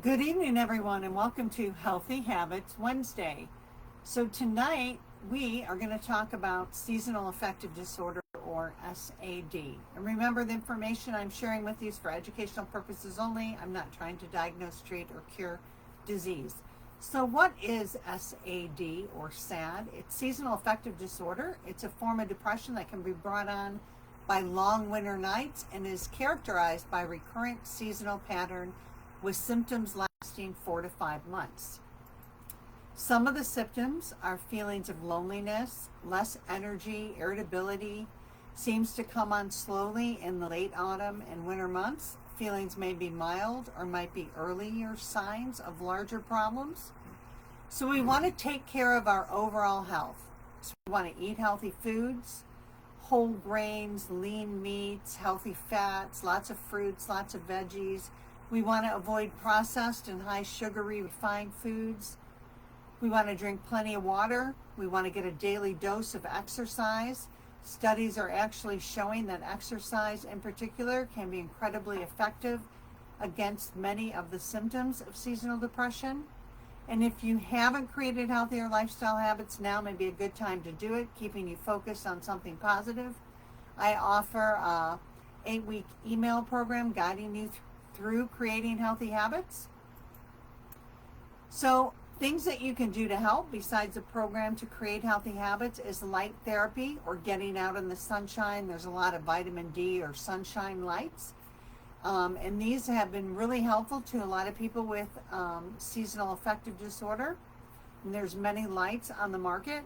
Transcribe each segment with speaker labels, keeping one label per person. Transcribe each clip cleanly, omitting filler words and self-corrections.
Speaker 1: Good evening, everyone, and welcome to Healthy Habits Wednesday. So tonight we are going to talk about seasonal affective disorder, or SAD. And remember, the information I'm sharing with you is for educational purposes only. I'm not trying to diagnose, treat, or cure disease. So what is SAD, or SAD? It's seasonal affective disorder. It's a form of depression that can be brought on by long winter nights and is characterized by recurrent seasonal pattern with symptoms lasting 4 to 5 months. Some of the symptoms are feelings of loneliness, less energy, irritability, seems to come on slowly in the late autumn and winter months. Feelings may be mild or might be earlier signs of larger problems. So we want to take care of our overall health. So we want to eat healthy foods, whole grains, lean meats, healthy fats, lots of fruits, lots of veggies. We want to avoid processed and high sugary refined foods. We want to drink plenty of water. We want to get a daily dose of exercise. Studies are actually showing that exercise in particular can be incredibly effective against many of the symptoms of seasonal depression. And if you haven't created healthier lifestyle habits, now may be a good time to do it, keeping you focused on something positive. I offer a 8-week email program guiding you through creating healthy habits. So things that you can do to help besides the program to create healthy habits is light therapy, or getting out in the sunshine. There's a lot of vitamin D or sunshine lights. And these have been really helpful to a lot of people with seasonal affective disorder. And there's many lights on the market.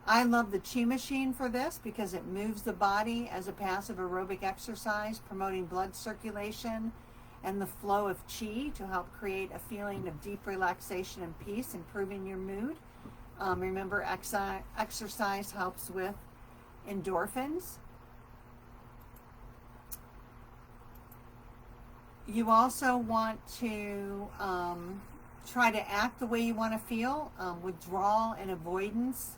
Speaker 1: I love the Chi machine for this because it moves the body as a passive aerobic exercise, promoting blood circulation and the flow of Chi to help create a feeling of deep relaxation and peace, improving your mood. Remember, exercise helps with endorphins. You also want to try to act the way you want to feel. Withdrawal and avoidance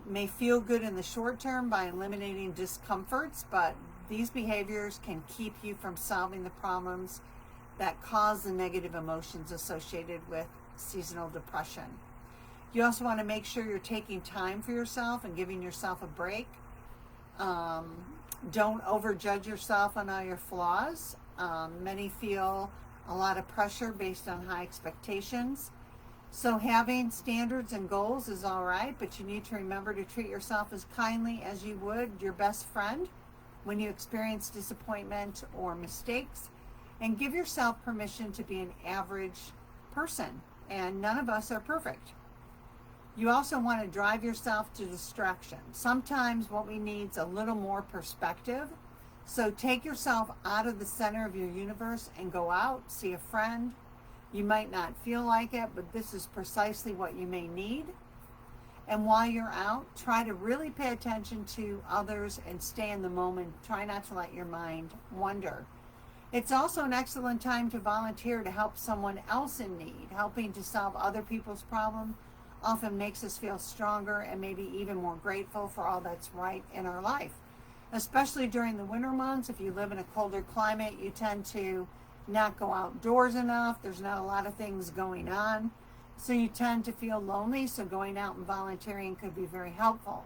Speaker 1: may feel good in the short term by eliminating discomforts, but these behaviors can keep you from solving the problems that cause the negative emotions associated with seasonal depression. You also want to make sure you're taking time for yourself and giving yourself a break. Don't overjudge yourself on all your flaws. Many feel a lot of pressure based on high expectations. So having standards and goals is all right, but you need to remember to treat yourself as kindly as you would your best friend when you experience disappointment or mistakes, and give yourself permission to be an average person, and none of us are perfect. You also want to drive yourself to distraction. Sometimes what we need is a little more perspective. So take yourself out of the center of your universe and go out, see a friend. You might not feel like it, but this is precisely what you may need. And while you're out, try to really pay attention to others and stay in the moment. Try not to let your mind wander. It's also an excellent time to volunteer to help someone else in need. Helping to solve other people's problems often makes us feel stronger and maybe even more grateful for all that's right in our life. Especially during the winter months, if you live in a colder climate, you tend to not go outdoors enough. There's not a lot of things going on. So you tend to feel lonely, so going out and volunteering could be very helpful.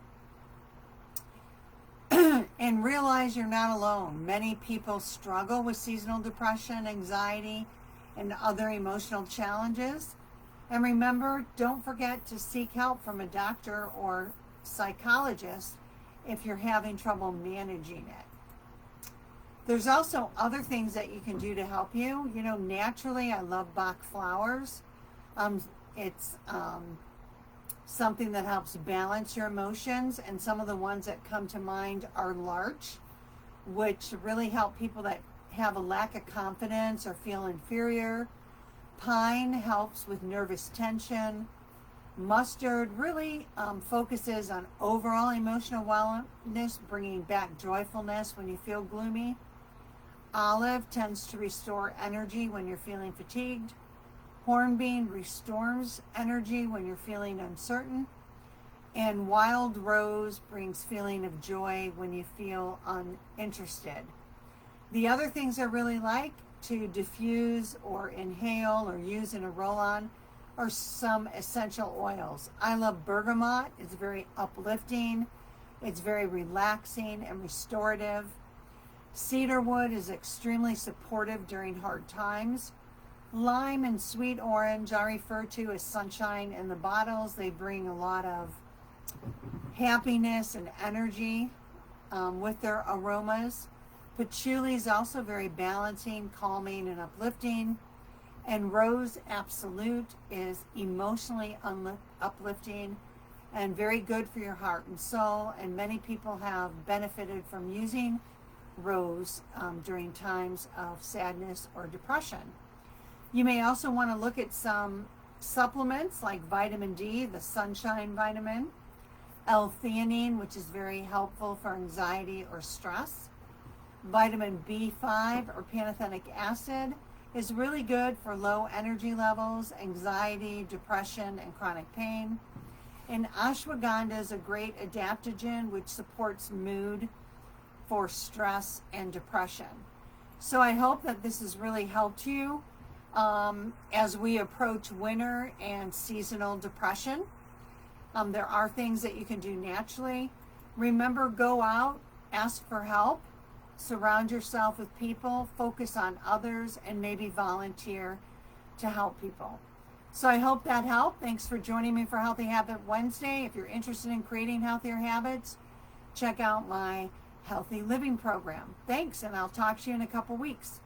Speaker 1: And realize you're not alone. Many people struggle with seasonal depression, anxiety, and other emotional challenges. And remember, don't forget to seek help from a doctor or psychologist if you're having trouble managing it. There's also other things that you can do to help you. You know, naturally, I love Bach flowers. It's something that helps balance your emotions, and some of the ones that come to mind are larch, which really help people that have a lack of confidence or feel inferior. Pine helps with nervous tension. Mustard really focuses on overall emotional wellness, bringing back joyfulness when you feel gloomy. Olive tends to restore energy when you're feeling fatigued. Hornbeam restores energy when you're feeling uncertain. And wild rose brings feeling of joy when you feel uninterested. The other things I really like to diffuse or inhale or use in a roll-on are some essential oils. I love bergamot. It's very uplifting. It's very relaxing and restorative. Cedarwood is extremely supportive during hard times. Lime and sweet orange I refer to as sunshine in the bottles. They bring a lot of happiness and energy with their aromas. Patchouli is also very balancing, calming, and uplifting. And Rose Absolute is emotionally uplifting and very good for your heart and soul. And many people have benefited from using Rose during times of sadness or depression. You may also want to look at some supplements like vitamin D, the sunshine vitamin, L-theanine, which is very helpful for anxiety or stress. Vitamin B5 or pantothenic acid is really good for low energy levels, anxiety, depression, and chronic pain. And ashwagandha is a great adaptogen which supports mood for stress and depression. So I hope that this has really helped you as we approach winter and seasonal depression. There are things that you can do naturally. Remember, go out, ask for help, surround yourself with people, focus on others, and maybe volunteer to help people. So I hope that helped. Thanks for joining me for Healthy Habit Wednesday. If you're interested in creating healthier habits, check out my Healthy Living program. Thanks, and I'll talk to you in a couple weeks.